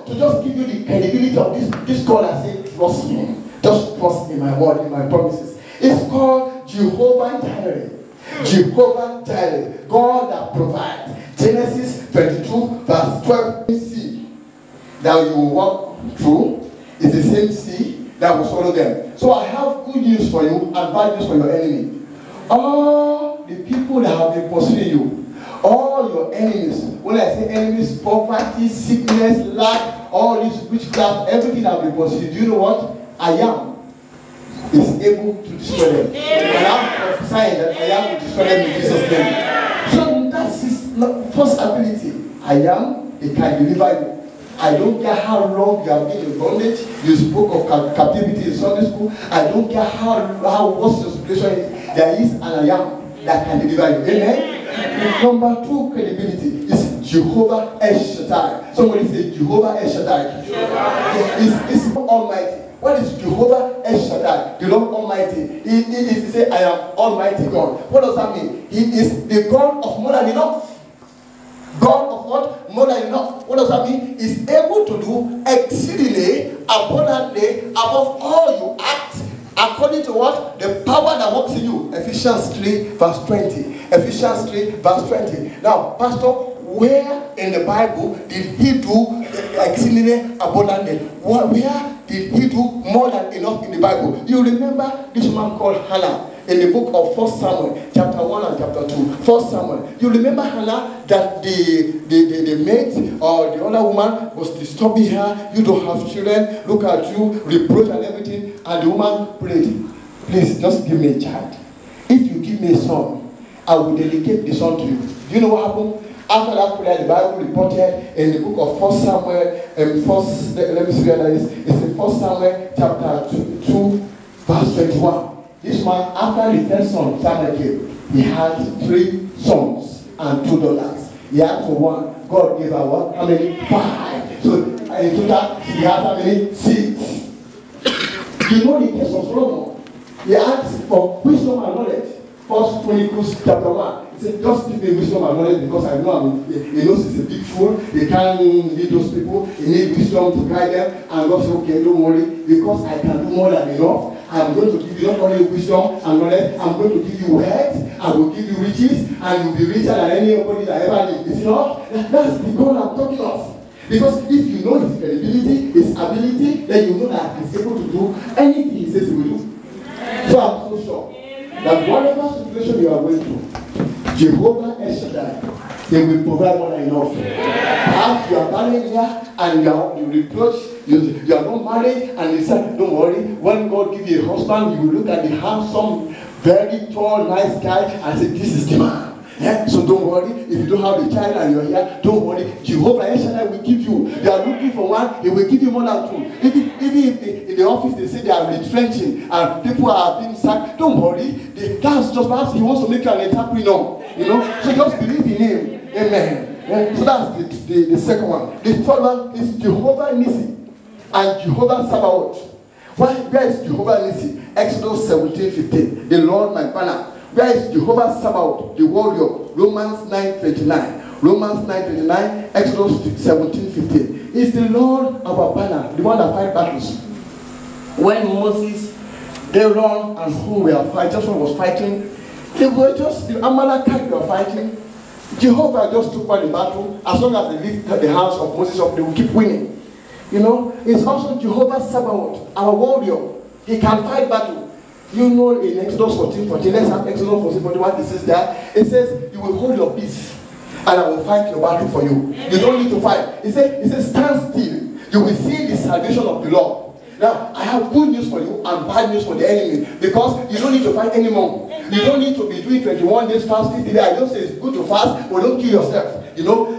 to just give you the credibility of this God and say, trust me. Just trust in my word, in my promises. It's called Jehovah Jireh. Jehovah Jireh, God that provides. Genesis 22 verse 12. Sea that you will walk through is the same sea that will swallow them. So I have good news for you and bad news for your enemy. All the people that have been pursuing you, all your enemies, when I say enemies, poverty, sickness, lack, all this witchcraft, everything that have been pursuing, do you know what? I am is able to destroy them. And I'm prophesying that I am will destroy them in Jesus' name. So that's his first ability. I am, he can deliver you. I don't care how long you have been in bondage. You spoke of captivity in Sunday school. I don't care how what's your situation is. There is an I am that can deliver you. Amen? Number 2 credibility is Jehovah El Shaddai. Somebody say Jehovah El Shaddai. It's Almighty. What is Jehovah El Shaddai? The Lord Almighty. He say, I am Almighty God. What does that mean? He is the God of more than enough. God of what? More than enough. What does that mean? He's able to do exceedingly, abundantly, above all you act, according to what? The power that works in you. Ephesians 3 verse 20. Ephesians 3 verse 20. Now, Pastor, where in the Bible did he do exceedingly abundantly? Where did he do more than enough in the Bible? You remember this woman called Hannah in the book of 1 Samuel, chapter 1 and chapter 2. 1 Samuel. You remember Hannah that the mate or the other woman was disturbing her. You don't have children. Look at you, reproach and everything. And the woman prayed, please just give me a child. If you give me a son, I will dedicate the son to you. Do you know what happened? After that prayer, the Bible reported in the book of 1 Samuel, let me see where that is. It's in 1 Samuel chapter 2 verse 21. This man, after the first son, Samuel came, he had 3 sons and 2 daughters. He had for one. God gave her what? How many? 5. So in total, he had how many? 6. You know the case of Solomon. He asked for wisdom and knowledge. 1 Chronicles chapter 1. He said, just give me wisdom and knowledge because I know he knows he's a big fool. He can't lead those people. He needs wisdom to guide them. And God said, okay, don't worry, because I can do more than enough. I'm going to give you not only wisdom and knowledge, I'm going to give you wealth, I will give you riches, and you'll be richer than anybody that ever lived. Is it not? That's the God I'm talking of. Because if you know his credibility, his ability, then you know that he's able to do anything he says he will do. So I'm so sure that whatever situation you are going through, Jehovah El Shaddai, they will provide more than enough. Perhaps you are married here and you reproach, you are not married, and they say, don't worry, when God gives you a husband, you will look at the handsome, very tall, nice guy and say, this is the man. Yeah? So don't worry, if you don't have a child and you're here, don't worry, Jehovah El Shaddai will give you. They are looking for one, he will give you more than 2. Even if in the office they say they are retrenching and people are being sacked, don't worry, that's just perhaps he wants to make you an entrepreneur. You know, so just believe in him. Amen. Yeah? So that's the second one. The third one is Jehovah Nissi and Jehovah Sabaoth. Where is Jehovah Nissi? Exodus 17:15. The Lord my banner. Where is Jehovah Sabaoth, the warrior? Romans 9:29. Romans 9:29. Exodus 17:15. Is the Lord our banner, the one that fight battles. When Moses, Aaron, and who were fighting, Joshua was fighting, they were just the Amalekite were fighting. Jehovah just took part in battle. As long as they lift the hands of Moses up, they will keep winning. You know, it's also Jehovah Sabaoth, our warrior. He can fight battle. You know, in Exodus 14:14, let's have Exodus 14:41. It says that it says, "You will hold your peace, and I will fight your battle for you." You don't need to fight. It says, "Stand still. You will see the salvation of the Lord." Now, I have good news for you and bad news for the enemy, because you don't need to fight anymore. You don't need to be doing 21 days fast, 50 days. I don't say it's good to fast, but don't kill yourself. You know,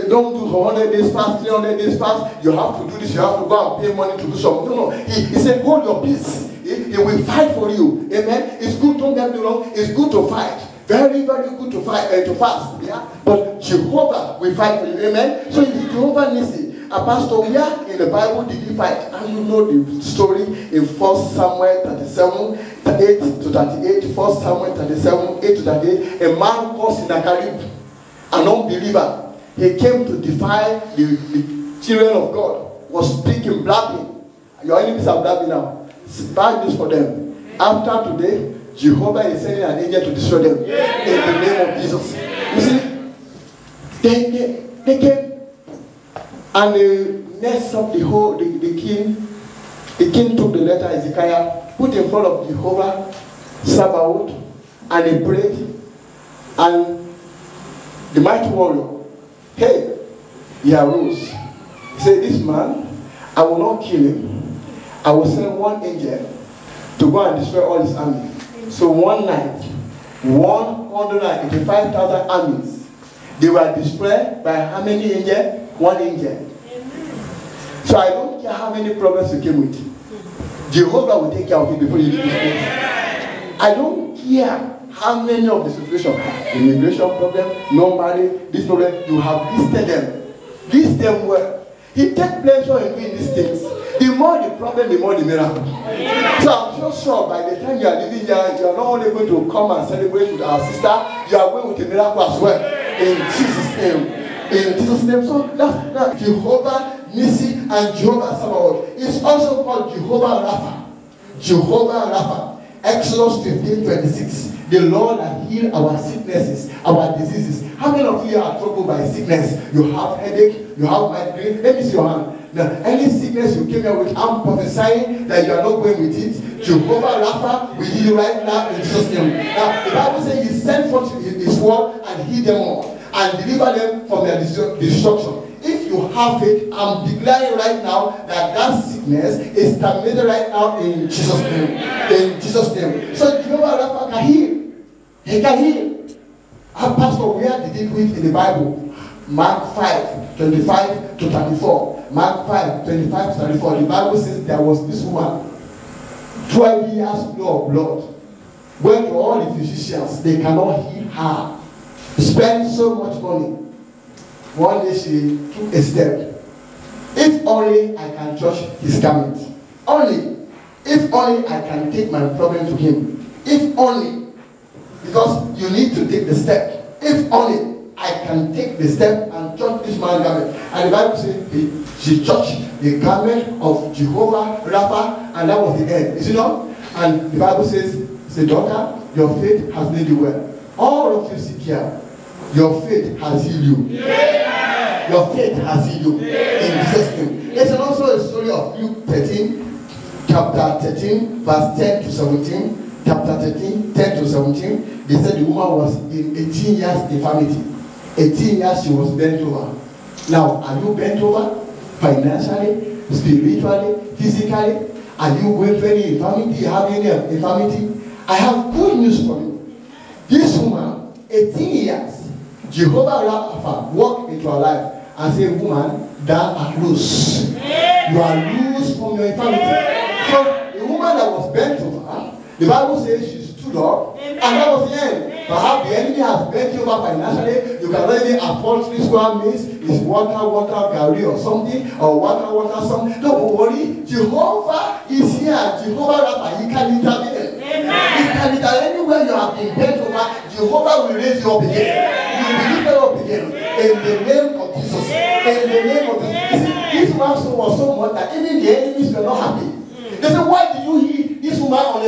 don't do 100 days fast, 300 days fast. You have to do this. You have to go and pay money to do something. No. He said, hold your peace. He will fight for you. Amen. It's good. Don't get me wrong. It's good to fight. Very, very good to fight to fast. Yeah. But Jehovah will fight for you. Amen. So it's Jehovah Nissi. A pastor, where in the Bible did he fight? And you know the story in 1 Samuel 37, 8 to 38. 1 Samuel 37, 8 to 38. A man called Sennacherib, an unbeliever. He came to defy the children of God. was speaking, blabbing. Your enemies are blabbing now. Bad news for them. After today, Jehovah is sending an angel to destroy them. In the name of Jesus. You see, they came and they messed up the king. The king took the letter Hezekiah, put in front of Jehovah Sabaoth, and he prayed. And the mighty warrior, hey, he arose. He said, this man, I will not kill him. I will send one angel to go and destroy all his army. So one night, 185,000 armies, they were destroyed by how many angels? One angel. So I don't care how many problems you came with. Jehovah will take care of you before you leave this place. I don't care how many of the situations, immigration problem, no marriage, this problem, you have listed them. List them well. He takes pleasure in doing these things. The more the problem, the more the miracle. So I'm so sure by the time you are living here, you are not only going to come and celebrate with our sister, you are going with a miracle as well. In Jesus' name. In Jesus' name. So that's Jehovah Nissi and Jehovah Sabaoth. It's also called Jehovah Rapha. Jehovah Rapha. Exodus 15:26. The Lord has healed our sicknesses, our diseases. How many of you are troubled by sickness? You have headache, you have migraine. Let me see your hand. Now, any sickness you came here with, I'm prophesying that you are not going with it. Jehovah Rapha will heal you right now in Jesus' name. Now, the Bible says He sent forth His word and heal them all and deliver them from their destruction. If you have faith, I'm declaring right now that that sickness is terminated right now in Jesus' name. In Jesus' name. So Jehovah Rapha can heal. He can heal. Our pastor, where did he do it in the Bible? Mark 5:25 to 34. Mark 5:25 to 34. The Bible says there was this woman, 12 years flow of blood. Went to all the physicians, they cannot heal her. Spent so much money. One day she took a step. If only I can touch his garment. Only. If only I can take my problem to him. If only. Because you need to take the step. If only I can take the step and touch this man's garment. And the Bible says she touched the garment of Jehovah Rapha, and that was the end. Is it not? And the Bible says, daughter, your faith has made you well. All of you sit here. Your faith has healed you. Yeah. Your faith has healed you. Yeah. In Jesus' name. There's also a story of Luke 13, chapter 13, verse 10 to 17. Chapter 13, 10 to 17. They said the woman was in 18 years infirmity. 18 years she was bent over. Now, are you bent over? Financially, spiritually, physically? Are you going through any infirmity? You have any infirmity? I have good news for you. This woman, 18 years, Jehovah Rapha walked into her life and said, woman, thou art loose. You are loose from your infirmity. So the woman that was bent over, the Bible says she stood up, and that was the end. Perhaps the enemy has bent you over financially. You can already afford 3 square meals. It's water, gari or something, or water, something. Don't worry. Jehovah is here. Jehovah Rapha, He can intervene. He can intervene anywhere you have been bent over. Jehovah will raise you up again. You will be lifted up again. In the name of Jesus. In the name of Jesus. You see, this man was so much that even the enemies were not happy. They said, why did you heal this woman on a